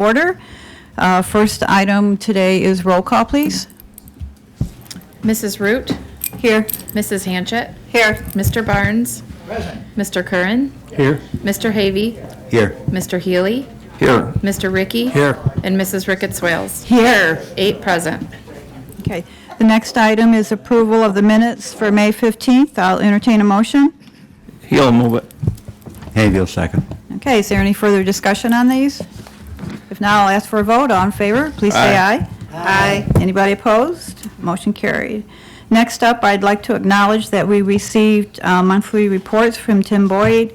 order. First item today is roll call, please. Mrs. Root, Here. Mrs. Hanchett, Here. Mr. Barnes, Mr. Curran, Here. Mr. Havey, Here. Mr. Healy, Here. Mr. Ricky, Here. and Mrs. Ricketts-Wales. Here. 8 present. Okay. The next item is approval of the minutes for May 15th. I'll entertain a motion. He'll move it. Hayville second. Okay, is there any further discussion on these? If not, I'll ask for a vote. All in favor, please say aye. Aye. Anybody opposed? Motion carried. Next up, I'd like to acknowledge that we received monthly reports from Tim Boyd,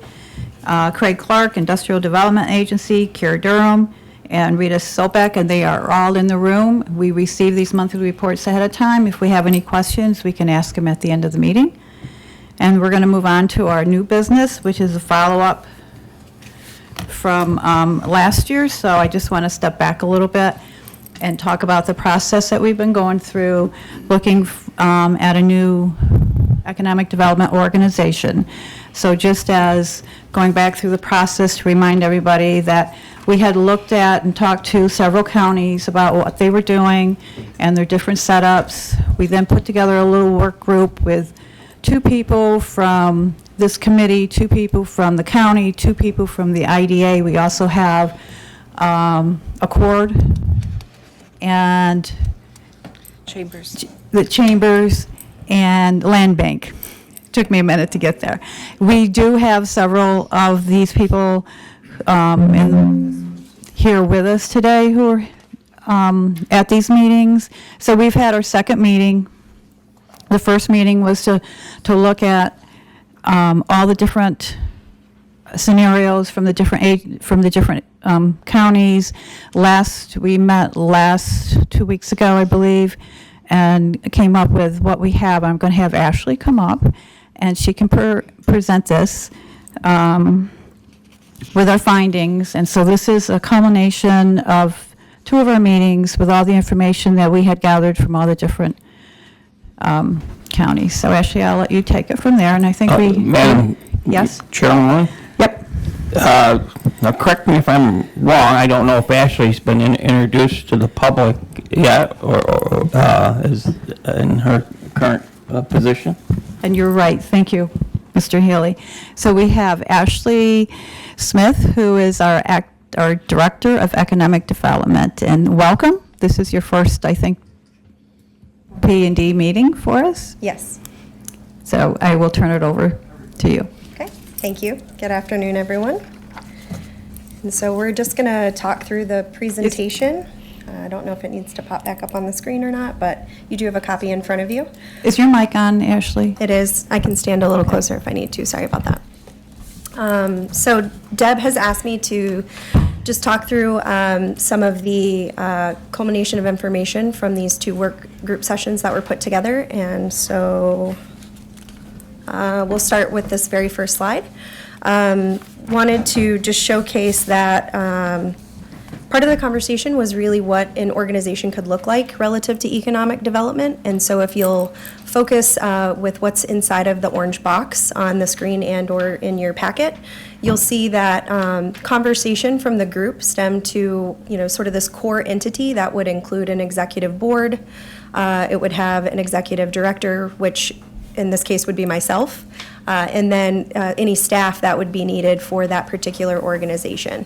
Craig Clark, Industrial Development Agency, Kier Durham, and Rita Sobeck, and they are all in the room. We receive these monthly reports ahead of time. If we have any questions, we can ask them at the end of the meeting. And we're going to move on to our new business, which is a follow-up from last year. So I just want to step back a little bit and talk about the process that we've been going through, looking at a new economic development organization. So just as going back through the process to remind everybody that we had looked at and talked to several counties about what they were doing and their different setups. We then put together a little work group with 2 people from this committee, 2 people from the county, 2 people from the IDA. We also have Accord and the chambers and land bank. Took me a minute to get there. We do have several of these people here with us today who are at these meetings. So we've had our second meeting. The first meeting was to look at all the different scenarios from the different counties. We met 2 weeks ago, I believe, and came up with what we have. I'm going to have Ashley come up, and she can present this with our findings. And so this is a culmination of 2 of our meetings with all the information that we had gathered from all the different counties. So Ashley, I'll let you take it from there, and I think Madam Yes? Chairwoman, Yep. now correct me if I'm wrong. I don't know if Ashley's been introduced to the public yet or is in her current position. And you're right. Thank you, Mr. Healy. So we have Ashley Smith, who is our Director of Economic Development. And welcome. This is your first, I think, P&D meeting for us. Yes. So I will turn it over to you. Okay. Thank you. Good afternoon, everyone. And so we're just going to talk through the presentation. I don't know if it needs to pop back up on the screen or not, but you do have a copy in front of you. Is your mic on, Ashley? It is. I can stand a little closer if I need to. Sorry about that. So Deb has asked me to just talk through some of the culmination of information from these 2 work group sessions that were put together. And so we'll start with this very first slide. Wanted to just showcase that part of the conversation was really what an organization could look like relative to economic development. And so if you'll focus with what's inside of the orange box on the screen and or in your packet, you'll see that conversation from the group stemmed to, sort of this core entity that would include an executive board. It would have an executive director, which in this case would be myself, and then any staff that would be needed for that particular organization.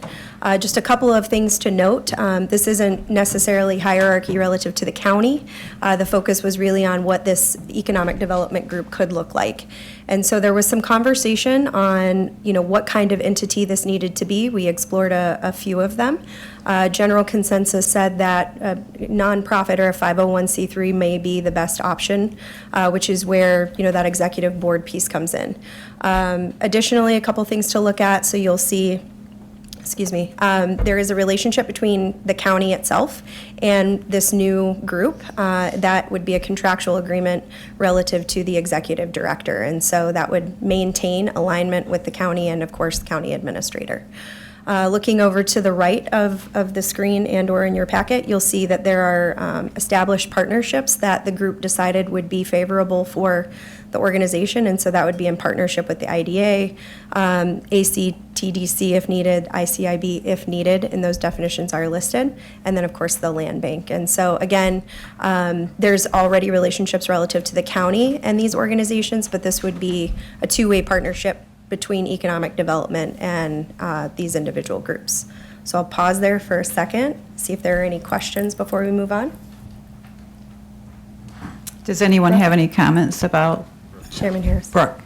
Just a couple of things to note. This isn't necessarily hierarchy relative to the county. The focus was really on what this economic development group could look like. And so there was some conversation on, what kind of entity this needed to be. We explored a few of them. General consensus said that a nonprofit or a 501c3 may be the best option, which is where, that executive board piece comes in. Additionally, a couple things to look at. So you'll see, there is a relationship between the county itself and this new group that would be a contractual agreement relative to the executive director. And so that would maintain alignment with the county and, of course, the county administrator. Looking over to the right of the screen and/or in your packet, you'll see that there are established partnerships that the group decided would be favorable for the organization, and so that would be in partnership with the IDA, ACTDC if needed, ICIB if needed, and those definitions are listed, and then, of course, the land bank. And so, again, there's already relationships relative to the county and these organizations, but this would be a two-way partnership between economic development and these individual groups. So I'll pause there for a second, see if there are any questions before we move on. Does anyone have any comments about Chairman Harris. Brooke?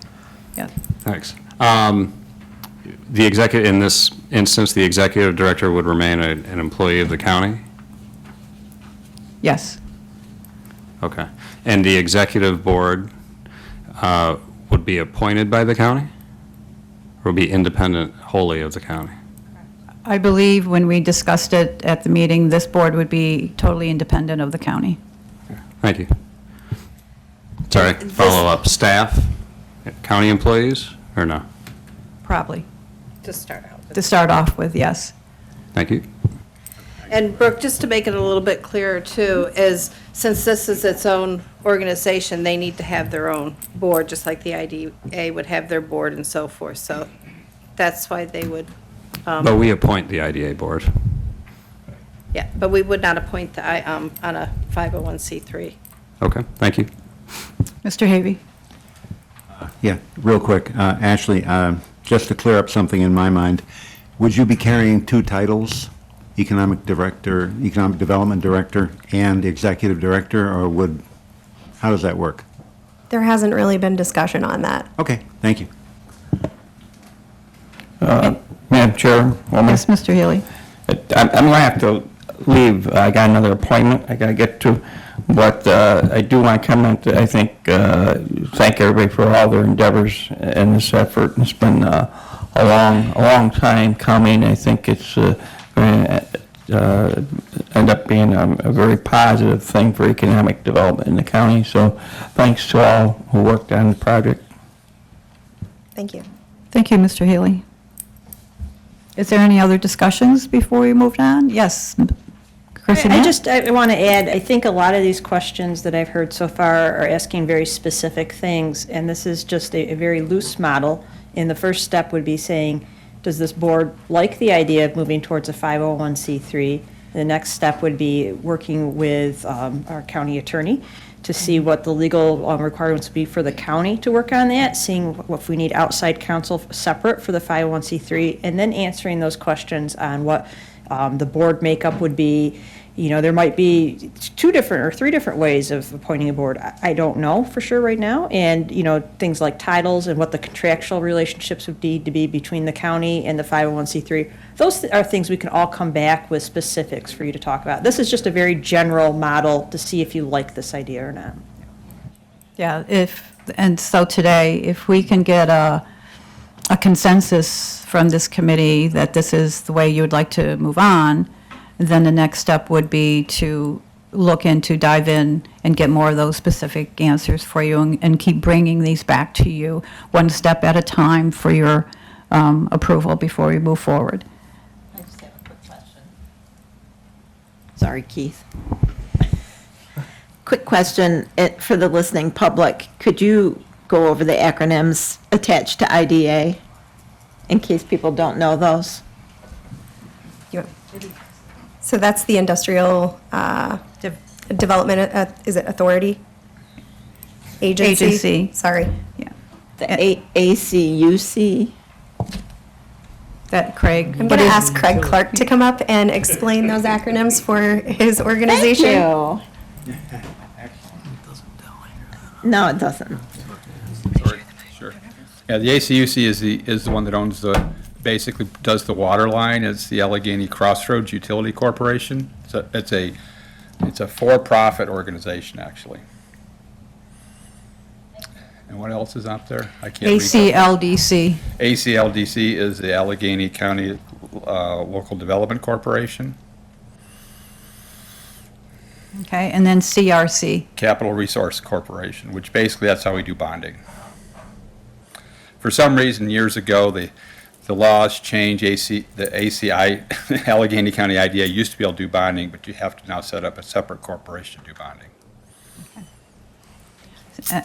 Yeah. Thanks. The executive, in this instance, the executive director would remain an employee of the county? Yes. Okay. And the executive board would be appointed by the county? Or would be independent wholly of the county? I believe when we discussed it at the meeting, this board would be totally independent of the county. Thank you. Sorry, follow up. Staff, county employees, or no? Probably. To start out with. To start off with, yes. Thank you. And Brooke, just to make it a little bit clearer too, is since this is its own organization, they need to have their own board, just like the IDA would have their board and so forth. So that's why they would, But we appoint the IDA board. yeah, but we would not appoint the, on a 501c3. Okay, thank you. Mr. Havey? Yeah, real quick. Ashley, just to clear up something in my mind, would you be carrying two titles, Economic Director, Economic Development Director, and Executive Director, or how does that work? There hasn't really been discussion on that. Okay, thank you. Madam Chairwoman? Yes, Mr. Healy? I'm going to have to leave. I got another appointment I got to get to. But I do want to comment, I think, thank everybody for all their endeavors in this effort. It's been a long time coming. I think it's going to end up being a very positive thing for economic development in the county. So thanks to all who worked on the project. Thank you. Thank you, Mr. Healy. Is there any other discussions before we moved on? Yes. Chrissy Mack? I want to add, I think a lot of these questions that I've heard so far are asking very specific things, and this is just a very loose model. And the first step would be saying, does this board like the idea of moving towards a 501c3? The next step would be working with our county attorney to see what the legal requirements would be for the county to work on that, seeing if we need outside counsel separate for the 501c3, and then answering those questions on what the board makeup would be. You know, there might be 2 different or 3 different ways of appointing a board. I don't know for sure right now. And, you know, things like titles and what the contractual relationships would need to be between the county and the 501c3. Those are things we can all come back with specifics for you to talk about. This is just a very general model to see if you like this idea or not. Yeah, and so today, if we can get a consensus from this committee that this is the way you would like to move on, then the next step would be to dive in and get more of those specific answers for you and keep bringing these back to you one step at a time for your approval before we move forward. I just have a quick question. Sorry, Keith. Quick question for the listening public. Could you go over the acronyms attached to IDA in case people don't know those? So that's the Industrial Development, is it Authority? Agency. Sorry. Yeah. The ACUC? That Craig. I'm going to ask Craig Clark to come up and explain those acronyms for his organization. Thank you. No, it doesn't. Sure. Yeah, the ACUC is the one that owns basically does the water line. It's the Allegheny Crossroads Utility Corporation. It's a for-profit organization, actually. And what else is out there? I can't read that. ACLDC. ACLDC is the Allegheny County Local Development Corporation. Okay, and then CRC. Capital Resource Corporation, which basically that's how we do bonding. For some reason, years ago, the laws change. The ACI, Allegheny County IDA used to be able to do bonding, but you have to now set up a separate corporation to do bonding.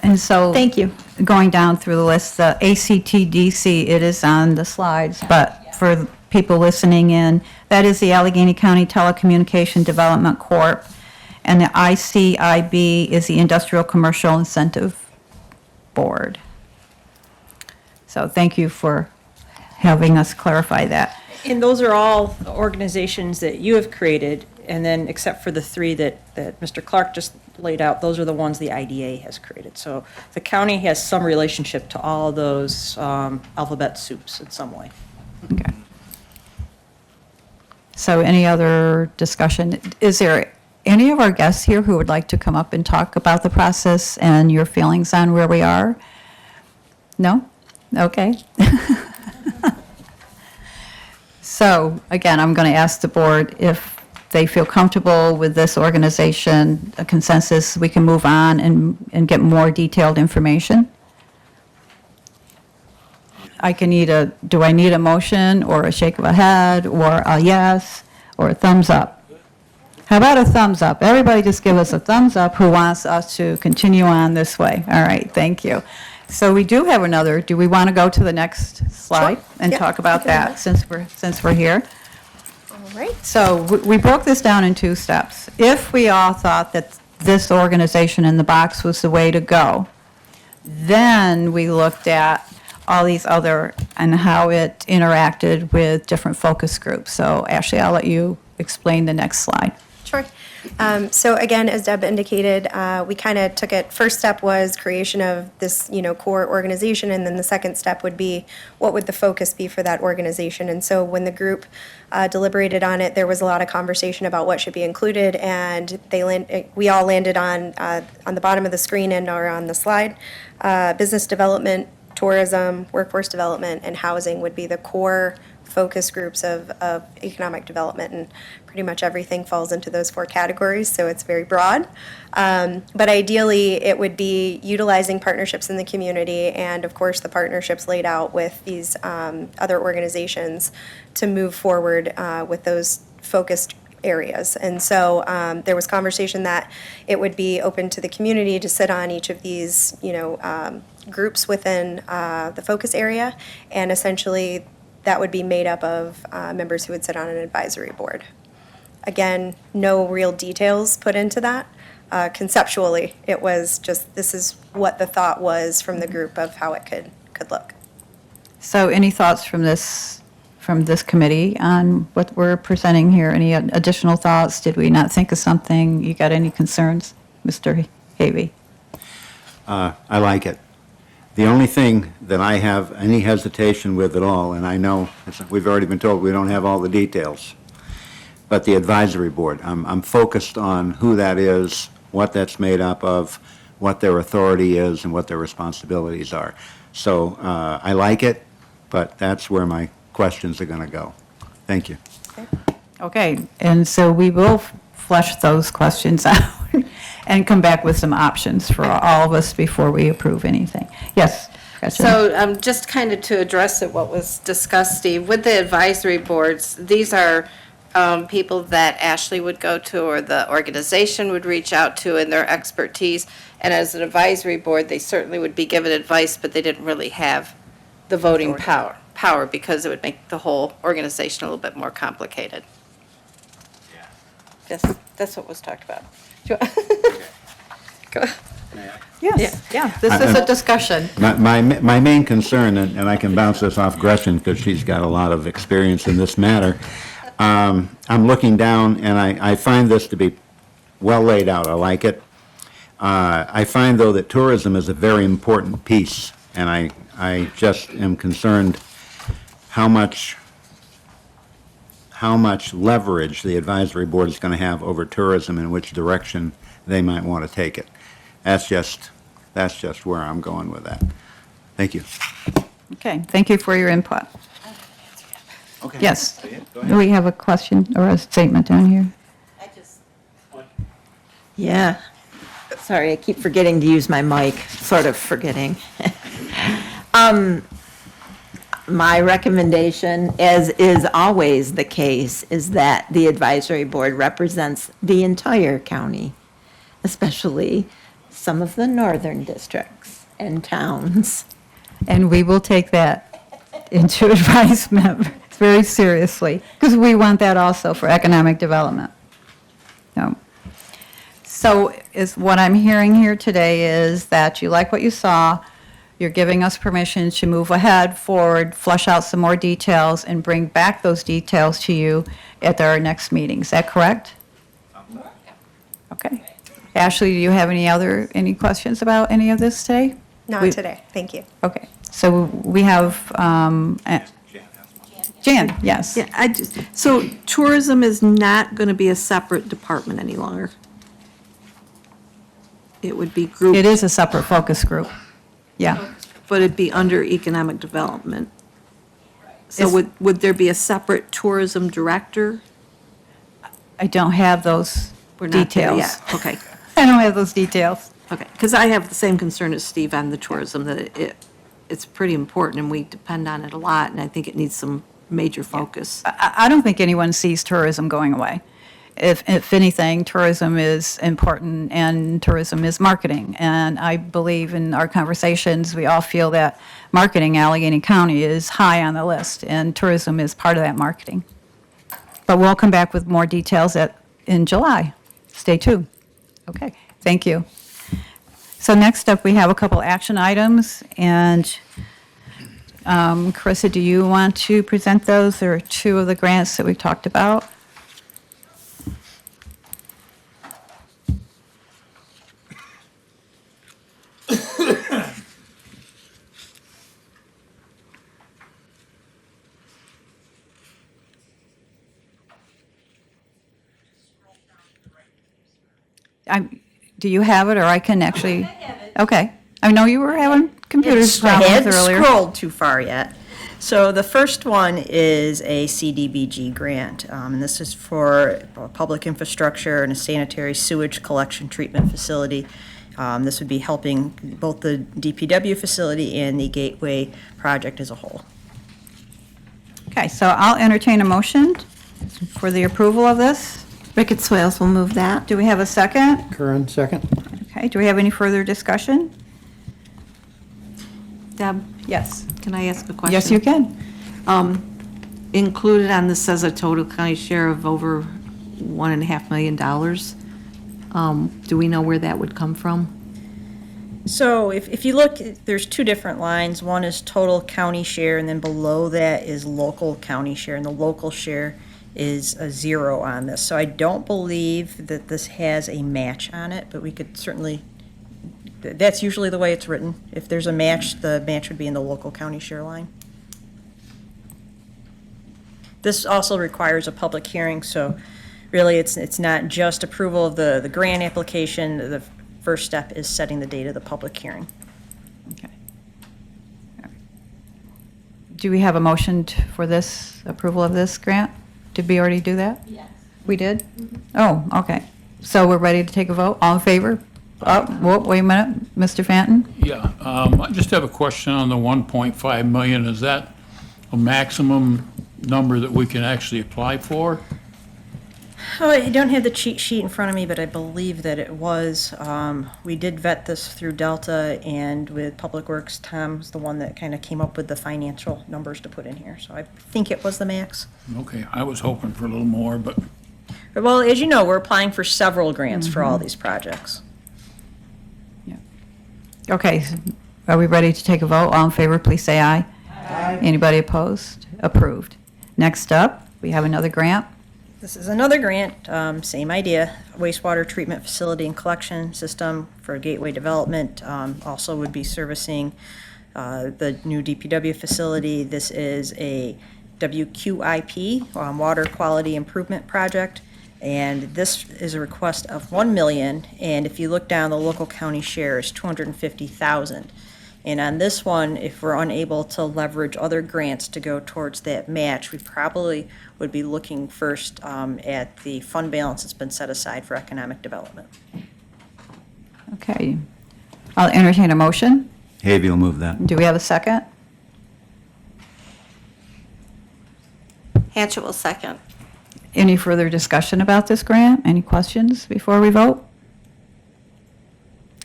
And so. Thank you. Going down through the list, the ACTDC, it is on the slides, but for people listening in, that is the Allegheny County Telecommunication Development Corp., and the ICIB is the Industrial Commercial Incentive Board. So thank you for having us clarify that. And those are all organizations that you have created, and then except for the three that Mr. Clark just laid out, those are the ones the IDA has created. So the county has some relationship to all of those alphabet soups in some way. Okay. So any other discussion? Is there any of our guests here who would like to come up and talk about the process and your feelings on where we are? No? Okay. So, again, I'm going to ask the board if they feel comfortable with this organization, a consensus, we can move on and get more detailed information. Do I need a motion or a shake of a head or a yes or a thumbs up? How about a thumbs up? Everybody just give us a thumbs up who wants us to continue on this way. All right, thank you. So we do have another, do we want to go to the next slide and Yep, talk about we can do that since we're here? All right. So we broke this down in 2 steps. If we all thought that this organization in the box was the way to go, then we looked at all these other and how it interacted with different focus groups. So Ashley, I'll let you explain the next slide. Sure. So again, as Deb indicated, we kind of took it, first step was creation of this, core organization, and then the second step would be, what would the focus be for that organization? And so when the group deliberated on it, there was a lot of conversation about what should be included, and we all landed on the bottom of the screen and or on the slide, business development, tourism, workforce development, and housing would be the core focus groups of economic development, and pretty much everything falls into those 4 categories, so it's very broad. But ideally, it would be utilizing partnerships in the community, and of course, the partnerships laid out with these other organizations to move forward with those focused areas. And so there was conversation that it would be open to the community to sit on each of these, groups within the focus area, and essentially that would be made up of members who would sit on an advisory board. Again, no real details put into that. Conceptually, it was just, this is what the thought was from the group of how it could look. So any thoughts from this committee on what we're presenting here? Any additional thoughts? Did we not think of something? You got any concerns, Mr. Havey? I like it. The only thing that I have any hesitation with at all, and I know we've already been told we don't have all the details, but the advisory board, I'm focused on who that is, what that's made up of, what their authority is, and what their responsibilities are. So I like it, but that's where my questions are going to go. Thank you. Okay, and so we will flesh those questions out and come back with some options for all of us before we approve anything. Yes, Gretchen? So just kind of to address it, what was discussed, Steve, with the advisory boards, these are people that Ashley would go to or the organization would reach out to in their expertise. And as an advisory board, they certainly would be given advice, but they didn't really have the voting power because it would make the whole organization a little bit more complicated. Yes, that's what was talked about. Go. Yes, yeah, this is a discussion. My main concern, and I can bounce this off Gretchen because she's got a lot of experience in this matter, I'm looking down and I find this to be well laid out. I like it. I find, though, that tourism is a very important piece, and I just am concerned how much leverage the advisory board is going to have over tourism and which direction they might want to take it. That's just where I'm going with that. Thank you. Okay, thank you for your input. Okay. Yes, do we have a question or a statement down here? Yeah. Sorry, I keep forgetting to use my mic, sort of forgetting. my recommendation, as is always the case, is that the advisory board represents the entire county, especially some of the northern districts and towns. And we will take that into advisement very seriously, because we want that also for economic development. So is what I'm hearing here today is that you like what you saw, you're giving us permission to move ahead, forward, flush out some more details, and bring back those details to you at our next meeting. Is that correct? Okay. Ashley, do you have any questions about any of this today? Not today, thank you. Okay, so we have, Jan, yes. Yeah, so tourism is not going to be a separate department any longer. It would be grouped. It is a separate focus group. Yeah. But it'd be under economic development. So would there be a separate tourism director? I don't have those We're not there details. yet. Okay, I don't have those details. okay. Because I have the same concern as Steve on the tourism, that it's pretty important and we depend on it a lot, and I think it needs some major focus. I don't think anyone sees tourism going away. If anything, tourism is important and tourism is marketing. And I believe in our conversations, we all feel that marketing Allegheny County is high on the list, and tourism is part of that marketing. But we'll come back with more details in July. Stay tuned. Okay, thank you. So next up, we have a couple action items, and Carissa, do you want to present those? There are two of the grants that we've talked about. Do you have it, or I can actually? I have it. Okay. I know you were having computer I problems hadn't earlier. scrolled too far yet. So the first one is a CDBG grant, and this is for public infrastructure and a sanitary sewage collection treatment facility. This would be helping both the DPW facility and the Gateway project as a whole. Okay, so I'll entertain a motion for the approval of this. Ricketts Swales will move that. Do we have a second? Curran, second. Okay, do we have any further discussion? Deb, Yes. can I ask a question? Yes, you can. Included on this says a total county share of over $1.5 million. Do we know where that would come from? So if you look, there's two different lines. One is total county share, and then below that is local county share, and the local share is a 0 on this. So I don't believe that this has a match on it, but we could certainly, that's usually the way it's written. If there's a match, the match would be in the local county share line. This also requires a public hearing, so really it's not just approval of the grant application. The first step is setting the date of the public hearing. Okay. Do we have a motion for this, approval of this grant? Did we already do that? Yes. We did? Oh, okay. So we're ready to take a vote? All in favor? Oh, whoa, wait a minute. Mr. Fanton? Yeah, I just have a question on the 1.5 million. Is that a maximum number that we can actually apply for? Oh, I don't have the cheat sheet in front of me, but I believe that it was. We did vet this through Delta, and with Public Works, Tom's the one that kind of came up with the financial numbers to put in here. So I think it was the max. Okay, I was hoping for a little more, but Well, as you know, we're applying for several grants for all these projects. Okay, are we ready to take a vote? All in favor, please say aye. Aye. Anybody opposed? Approved. Next up, we have another grant. This is another grant, same idea, wastewater treatment facility and collection system for Gateway Development. Also would be servicing the new DPW facility. This is a WQIP, Water Quality Improvement Project, and this is a request of $1 million, and if you look down, the local county share is $250,000. And on this one, if we're unable to leverage other grants to go towards that match, we probably would be looking first at the fund balance that's been set aside for economic development. Okay. I'll entertain a motion. Havey will move that. Do we have a second? Hanchett will second. Any further discussion about this grant? Any questions before we vote?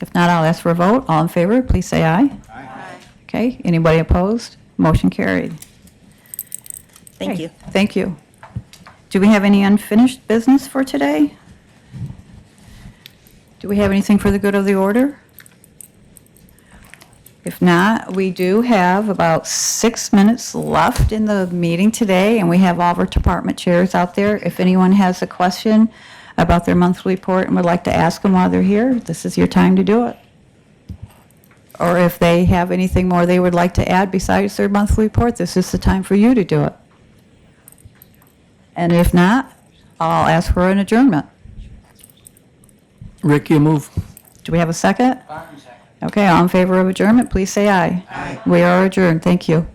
If not, I'll ask for a vote. All in favor, please say aye. Aye. Okay, anybody opposed? Motion carried. Thank Okay, you. Thank you. Do we have any unfinished business for today? Do we have anything for the good of the order? If not, we do have about 6 minutes left in the meeting today, and we have all of our department chairs out there. If anyone has a question about their monthly report and would like to ask them while they're here, this is your time to do it. Or if they have anything more they would like to add besides their monthly report, this is the time for you to do it. And if not, I'll ask for an adjournment. Rick, you move. Do we have a second? Okay, all in favor of adjournment, please say aye. Aye. We are adjourned, thank you.